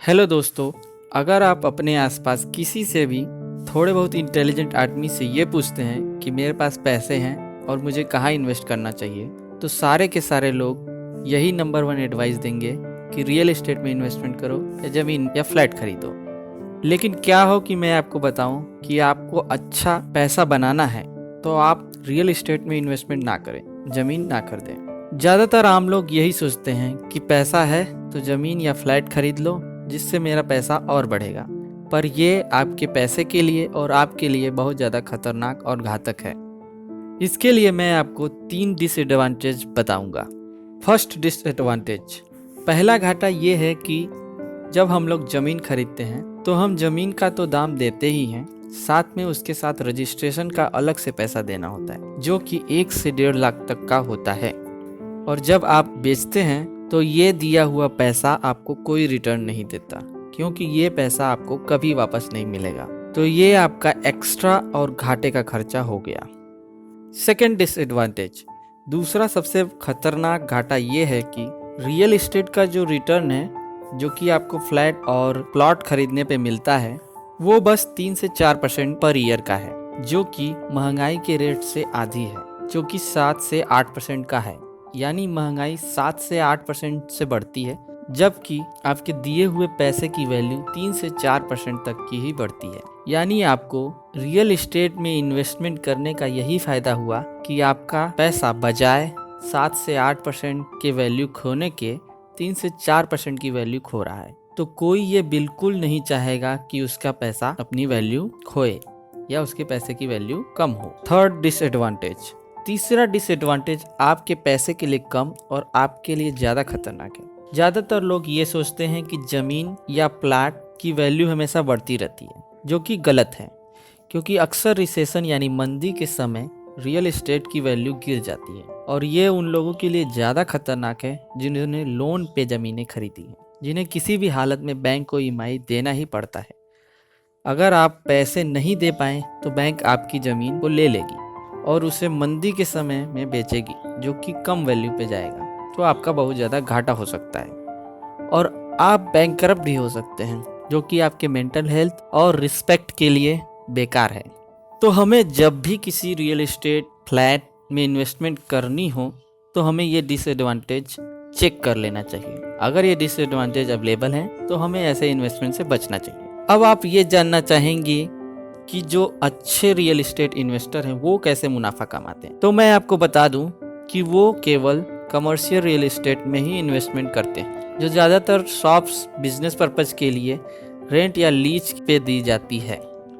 Hello दोस्तों, अगर आप अपने आसपास किसी से भी थोड़े बहुत इंटेलिजेंट आदमी से ये पूछते हैं कि मेरे पास पैसे हैं और मुझे कहाँ इन्वेस्ट करना चाहिए, तो सारे के सारे लोग यही नंबर 1 एडवाइस देंगे कि रियल एस्टेट में इन्वेस्टमेंट करो या ज़मीन या फ्लैट खरीदो। लेकिन क्या हो कि मैं आपको बताऊं कि आपको अच्छा पैसा बनाना है तो आप रियल एस्टेट में इन्वेस्टमेंट ना करें, ज़मीन ना खरीदें। ज़्यादातर आम लोग यही सोचते हैं कि पैसा है तो ज़मीन या फ्लैट खरीद लो जिससे मेरा पैसा और बढ़ेगा, पर ये आपके पैसे के लिए और आपके लिए बहुत ज़्यादा खतरनाक और घातक है। इसके लिए मैं आपको 3 डिसएडवांटेज बताऊंगा। फर्स्ट डिसएडवांटेज, पहला घाटा ये है कि जब हम लोग ज़मीन खरीदते हैं तो हम ज़मीन का तो दाम देते ही हैं, साथ में उसके साथ रजिस्ट्रेशन का अलग से पैसा देना होता है जो कि 1 से 1.5 लाख तक का होता है। और जब आप बेचते हैं तो ये दिया हुआ पैसा आपको कोई रिटर्न नहीं देता, क्योंकि ये पैसा आपको कभी वापस नहीं मिलेगा। तो ये आपका एक्स्ट्रा और घाटे का खर्चा हो गया। सेकेंड डिसएडवांटेज, दूसरा सबसे खतरनाक घाटा ये है कि रियल एस्टेट का जो रिटर्न है, जो कि आपको फ्लैट और प्लॉट खरीदने पे मिलता है, वो बस 3 से 4% पर ईयर का है, जो कि महंगाई के रेट से आधी है, जो कि 7 से 8% का है। यानी महंगाई 7 से 8% से बढ़ती है, जबकि आपके दिए हुए पैसे की वैल्यू 3 से 4% तक की ही बढ़ती है। यानी आपको रियल एस्टेट में इन्वेस्टमेंट करने का यही फायदा हुआ कि आपका पैसा बजाय 7 से 8% के वैल्यू खोने के 3 से 4% की वैल्यू खो रहा है। तो कोई ये बिल्कुल नहीं चाहेगा कि उसका पैसा अपनी वैल्यू खोए या उसके पैसे की वैल्यू कम हो। थर्ड डिसएडवांटेज, तीसरा डिसएडवांटेज आपके पैसे के लिए कम और आपके लिए ज़्यादा खतरनाक है। ज़्यादातर लोग ये सोचते हैं कि ज़मीन या प्लाट की वैल्यू हमेशा बढ़ती रहती है, जो कि गलत है, क्योंकि अक्सर रिसेशन यानी मंदी के समय रियल एस्टेट की वैल्यू गिर जाती है। और ये उन लोगों के लिए ज़्यादा खतरनाक है जिन्होंने लोन पे ज़मीनें खरीदी हैं, जिन्हें किसी भी हालत में बैंक को ईएमआई देना ही पड़ता है। अगर आप पैसे नहीं दे पाएँ तो बैंक आपकी ज़मीन को ले लेगी और उसे मंदी के समय में बेचेगी, जो कि कम वैल्यू पे जाएगा। तो आपका बहुत ज़्यादा घाटा हो सकता है और आप बैंकरप्ट भी हो सकते हैं, जो कि आपके मेंटल हेल्थ और रिस्पेक्ट के लिए बेकार है। तो हमें जब भी किसी रियल एस्टेट फ्लैट में इन्वेस्टमेंट करनी हो तो हमें ये डिसएडवांटेज चेक कर लेना चाहिए। अगर ये डिसएडवांटेज अवेलेबल हैं तो हमें ऐसे इन्वेस्टमेंट से बचना चाहिए। अब आप ये जानना चाहेंगे कि जो अच्छे रियल एस्टेट इन्वेस्टर हैं वो कैसे मुनाफा कमाते हैं, तो मैं आपको बता दूं कि वो केवल कमर्शियल रियल एस्टेट में ही इन्वेस्टमेंट करते हैं, जो ज़्यादातर शॉप्स बिजनेस पर्पज़ के लिए रेंट या लीज पे दी जाती है।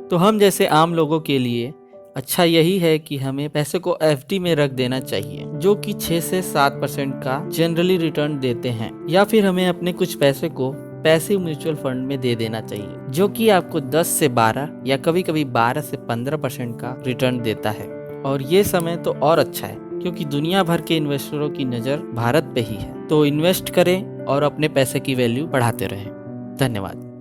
तो हम जैसे आम लोगों के लिए अच्छा यही है कि हमें पैसे को एफडी में रख देना चाहिए, जो कि 6 से 7% का जनरली रिटर्न देते हैं, या फिर हमें अपने कुछ पैसे को पैसिव म्यूचुअल फंड में दे देना चाहिए, जो कि आपको 10 से 12 या कभी कभी 12 से 15% का रिटर्न देता है। और ये समय तो और अच्छा है क्योंकि दुनिया भर के इन्वेस्टरों की नज़र भारत पे ही है। तो इन्वेस्ट करें और अपने पैसे की वैल्यू बढ़ाते रहें। धन्यवाद।